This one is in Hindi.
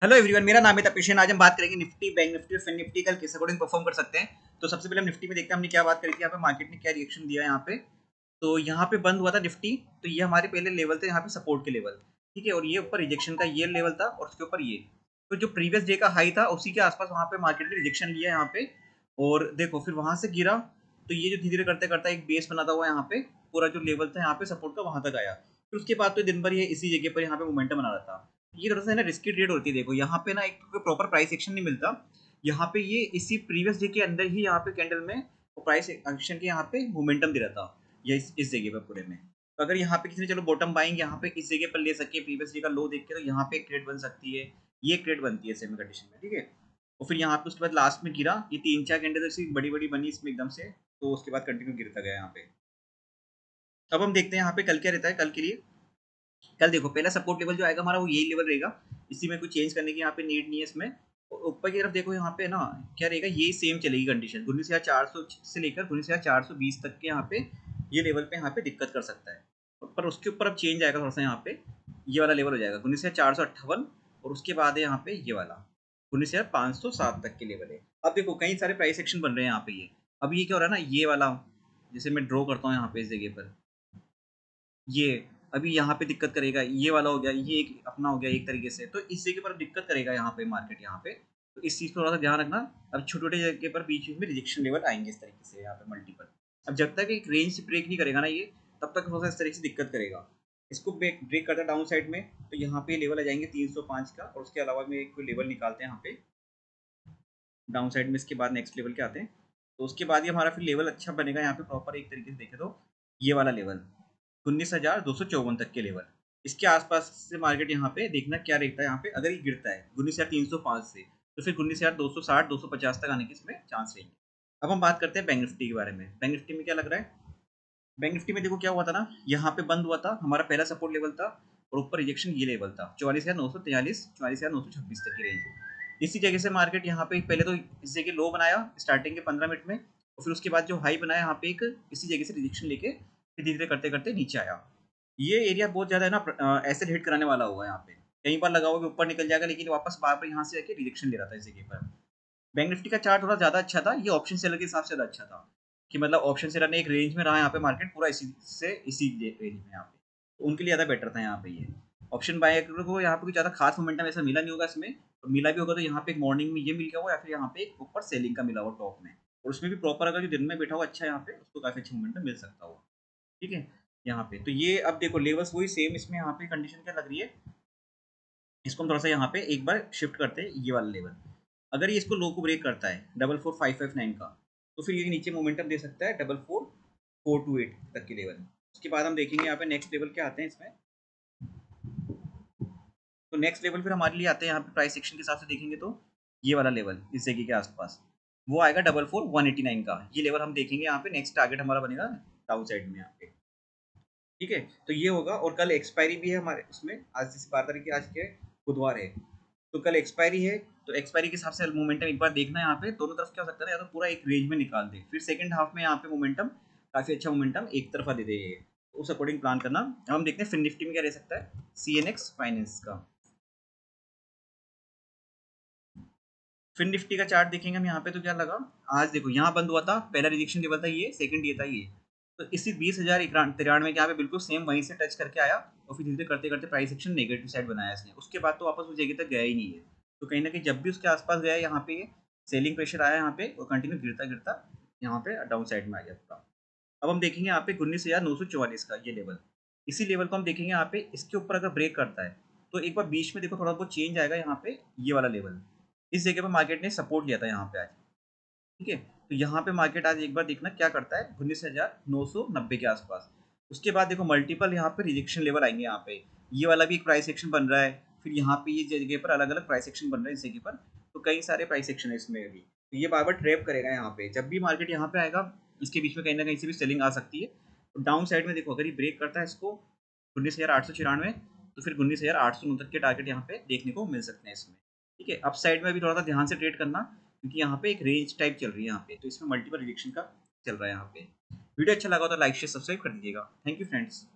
हेलो एवरीवन, मेरा नाम है तपेश। आज हम बात करेंगे निफ्टी, बैंक निफ्टी और फिन निफ्टी कल किस अकॉर्डिंग परफॉर्म कर सकते हैं। तो सबसे पहले हम निफ्टी में देखते हैं हमने क्या बात करी थी, यहाँ पे मार्केट ने क्या रिएक्शन दिया यहाँ पे। तो यहाँ पे बंद हुआ था निफ्टी, तो ये हमारे पहले लेवल थे यहाँ पे सपोर्ट के लेवल, ठीक है। और ये ऊपर रिजेक्शन का ये लेवल था और उसके ऊपर ये, तो जो प्रीवियस डे का हाई था उसी के आसपास वहाँ पे मार्केट ने रिजेक्शन लिया यहाँ पे। और देखो फिर वहां से गिरा, तो ये जो धीरे धीरे करते करते एक बेस बनाता हुआ यहाँ पे पूरा जो लेवल था यहाँ पे सपोर्ट का वहां तक आया। फिर उसके बाद तो दिन भर ये इसी जगह पर यहाँ पे मोमेंटम बना रहा था। ये थोड़ा सा ना रिस्की ट्रेड होती है। देखो यहाँ पे ना एक प्रॉपर प्राइस एक्शन नहीं मिलता। यहाँ पे ये इसी प्रीवियस डे के अंदर ही यहाँ पे कैंडल में प्राइस एक्शन के यहाँ पे मोमेंटम दे रहा था, या इस जगह पर पूरे में। तो अगर यहाँ पे किसी ने चलो बॉटम बाइंग यहाँ पे इस जगह पर ले सके प्रीवियस डे का लो देख के, तो यहाँ पे एक ट्रेड बन सकती है, ये ट्रेड बनती है सेम कंडीशन में, ठीक है। और फिर यहाँ पे उसके बाद लास्ट में गिरा, ये 3-4 कैंडल ऐसी बड़ी बड़ी बनी इसमें एकदम से, तो उसके बाद कंटिन्यू गिरता गया यहाँ पे। अब हम देखते हैं यहाँ पे कल क्या रहता है। कल के लिए कल देखो पहला सपोर्ट लेवल जो आएगा हमारा वो यही लेवल रहेगा, इसी में कुछ चेंज करने की यहाँ पे नीड नहीं है इसमें। और ऊपर की तरफ देखो यहाँ पे ना क्या रहेगा, यही सेम चलेगी कंडीशन 19,400 से लेकर 19,420 तक के यहाँ पे ये लेवल पे यहाँ पे दिक्कत कर सकता है। पर उसके ऊपर अब चेंज आएगा थोड़ा सा, यहाँ पे ये वाला लेवल हो जाएगा 19,458, और उसके बाद है यहाँ पे ये वाला 19,507 तक के लेवल है। अब देखो कई सारे प्राइस एक्शन बन रहे हैं यहाँ पे। ये अब ये क्या हो रहा है ना, ये वाला जैसे मैं ड्रॉ करता हूँ यहाँ पे इस जगह पर, ये अभी यहाँ पे दिक्कत करेगा, ये वाला हो गया, ये एक अपना हो गया एक तरीके से, तो इस जगह पर दिक्कत करेगा यहाँ पे मार्केट यहाँ पे। तो इस चीज़ को थोड़ा सा ध्यान रखना। अब छोटे छोटे जगह पर बीच बीच में रिजेक्शन लेवल आएंगे इस तरीके से यहाँ पे मल्टीपल। अब जब तक एक रेंज ब्रेक नहीं करेगा ना ये, तब तक थोड़ा सा इस तरीके से दिक्कत करेगा। इसको ब्रेक ब्रेक करता है डाउन साइड में, तो यहाँ पे लेवल आ जाएंगे 305 का, और उसके अलावा में एक लेवल निकालते हैं यहाँ पे डाउन साइड में। इसके बाद नेक्स्ट लेवल के आते हैं, तो उसके बाद ही हमारा फिर लेवल अच्छा बनेगा यहाँ पे प्रॉपर एक तरीके से देखे तो। ये वाला लेवल 19,254 तक के लेवल, इसके आसपास से मार्केट यहाँ पे देखना क्या रहता है। यहाँ पे अगर ये गिरता है 19,305 से, तो फिर 19,260 250 तक आने के इसमें चांस रहेंगे। अब हम बात करते हैं बैंक निफ्टी के बारे में। बैंक निफ्टी में क्या लग रहा है, बैंक निफ्टी में देखो क्या हुआ था ना, यहाँ पे बंद हुआ था, हमारा पहला सपोर्ट लेवल था और ऊपर रिजेक्शन ये लेवल था 44,943 44,926 तक की रेंज। इसी जगह से मार्केट यहाँ पे पहले तो इस जगह लो बनाया स्टार्टिंग के 15 मिनट में, और फिर उसके बाद जो हाई बनाया यहाँ पे एक इसी जगह से रिजेक्शन लेके फिर धीरे धीरे करते करते नीचे आया। ये एरिया बहुत ज्यादा है ना ऐसे हिट कराने वाला हुआ है यहाँ पे। कई बार लगा हुआ कि ऊपर निकल जाएगा, लेकिन वापस बार बार यहाँ से आके रिजेक्शन ले रहा था इस जगह पर। बैंक निफ्टी का चार्ट थोड़ा ज्यादा अच्छा था, ये ऑप्शन सेलर के हिसाब से ज्यादा अच्छा था, कि मतलब ऑप्शन सेलर ने एक रेंज में रहा यहाँ पे मार्केट पूरा इसी रेंज में यहाँ पे, तो उनके लिए ज्यादा बेटर था यहाँ पे। ये ऑप्शन बायर को यहाँ पे कुछ ज्यादा खास मोमेंटम ऐसा मिला नहीं होगा इसमें, और मिला भी होगा तो यहाँ पे एक मॉर्निंग में ये मिल गया हो, या फिर यहाँ पे एक ऊपर सेलिंग का मिला हो टॉप में, और उसमें भी प्रॉपर अगर जो दिन में बैठा हो अच्छा यहाँ पे उसको काफी अच्छा मोमेंटम मिल सकता हो, ठीक है। यहाँ पे तो ये अब देखो लेवल्स वही सेम, इसमें यहाँ पे कंडीशन क्या लग रही है, इसको हम थोड़ा सा यहाँ पे एक बार शिफ्ट करते हैं ये वाला लेवल। अगर ये इसको लो को ब्रेक करता है 44,559 का, तो फिर ये नीचे मोमेंटम दे सकता है 44,428 तक के लेवल। उसके बाद हम देखेंगे यहाँ पे नेक्स्ट लेवल क्या आते हैं इसमें। तो नेक्स्ट लेवल फिर हमारे लिए आते हैं यहाँ पे प्राइस सेक्शन के हिसाब से देखेंगे तो ये वाला लेवल इस जगह के आसपास वो आएगा 44,189 का, ये लेवल हम देखेंगे यहाँ पे। नेक्स्ट टारगेट हमारा बनेगा डाउन साइड में यहाँ पे, ठीक है। तो ये होगा, और कल एक्सपायरी भी है हमारे उसमें, आज इस 12 तारीख की, आज के बुधवार है, तो कल एक्सपायरी है। तो एक्सपायरी के हिसाब से मोमेंटम एक बार देखना है यहाँ पे, दोनों तरफ क्या हो सकता है, या तो पूरा एक रेंज में निकाल दे, फिर सेकंड हाफ में यहाँ पे मोमेंटम काफी अच्छा मोमेंटम एक तरफा दे दे, तो उस अकॉर्डिंग प्लान करना। अब हम देखते हैं फिन निफ्टी में क्या रह सकता है, CNX फाइनेंस का। फिन निफ्टी का चार्ट देखेंगे हम यहाँ पे, तो क्या लगा, आज देखो यहाँ बंद हुआ था, पहला रिजेक्शन लेवल था ये, सेकंड ये था ये, तो इसी 20,093 के यहाँ पे बिल्कुल सेम वहीं से टच करके आया, और फिर धीरे धीरे करते करते प्राइस एक्शन नेगेटिव साइड बनाया इसने, उसके बाद तो वापस उस जगह तक गया ही नहीं है। तो कहीं ना कहीं जब भी उसके आसपास गया यहाँ पे सेलिंग प्रेशर आया यहाँ पे, और कंटिन्यू गिरता गिरता यहाँ पे डाउन साइड में आ गया पूरा। अब हम देखेंगे यहाँ पे 19,944 का ये लेवल, इसी लेवल को हम देखेंगे यहाँ पे, इसके ऊपर अगर ब्रेक करता है तो एक बार बीच में देखो थोड़ा बहुत चेंज आएगा यहाँ पे, ये वाला लेवल इस जगह पे मार्केट ने सपोर्ट लिया था यहाँ पे आज, ठीक है। तो यहाँ पे मार्केट आज एक बार देखना क्या करता है 19,990 के आसपास। उसके बाद देखो मल्टीपल यहाँ पे रिजेक्शन लेवल आएंगे यहाँ पे, ये वाला भी एक प्राइस एक्शन बन रहा है, फिर यहाँ पे ये जगह पर अलग अलग प्राइस एक्शन बन रहा है इस जगह पर, तो कई सारे प्राइस एक्शन है इसमें भी, तो ये बार बार ट्रैप करेगा यहाँ पे। जब भी मार्केट यहाँ पे आएगा इसके बीच में कहीं ना कहीं से भी सेलिंग आ सकती है। तो डाउन साइड में देखो अगर ये ब्रेक करता है इसको 19,894, तो फिर 19,809 तक के टारगेट यहाँ पे देखने को मिल सकते हैं इसमें, ठीक है। अप साइड में भी थोड़ा सा ध्यान से ट्रेड करना, क्योंकि यहाँ पे एक रेंज टाइप चल रही है यहाँ पे, तो इसमें मल्टीपल रिजेक्शन का चल रहा है यहाँ पे। वीडियो अच्छा लगा तो लाइक शेयर सब्सक्राइब कर दीजिएगा। Thank you friends.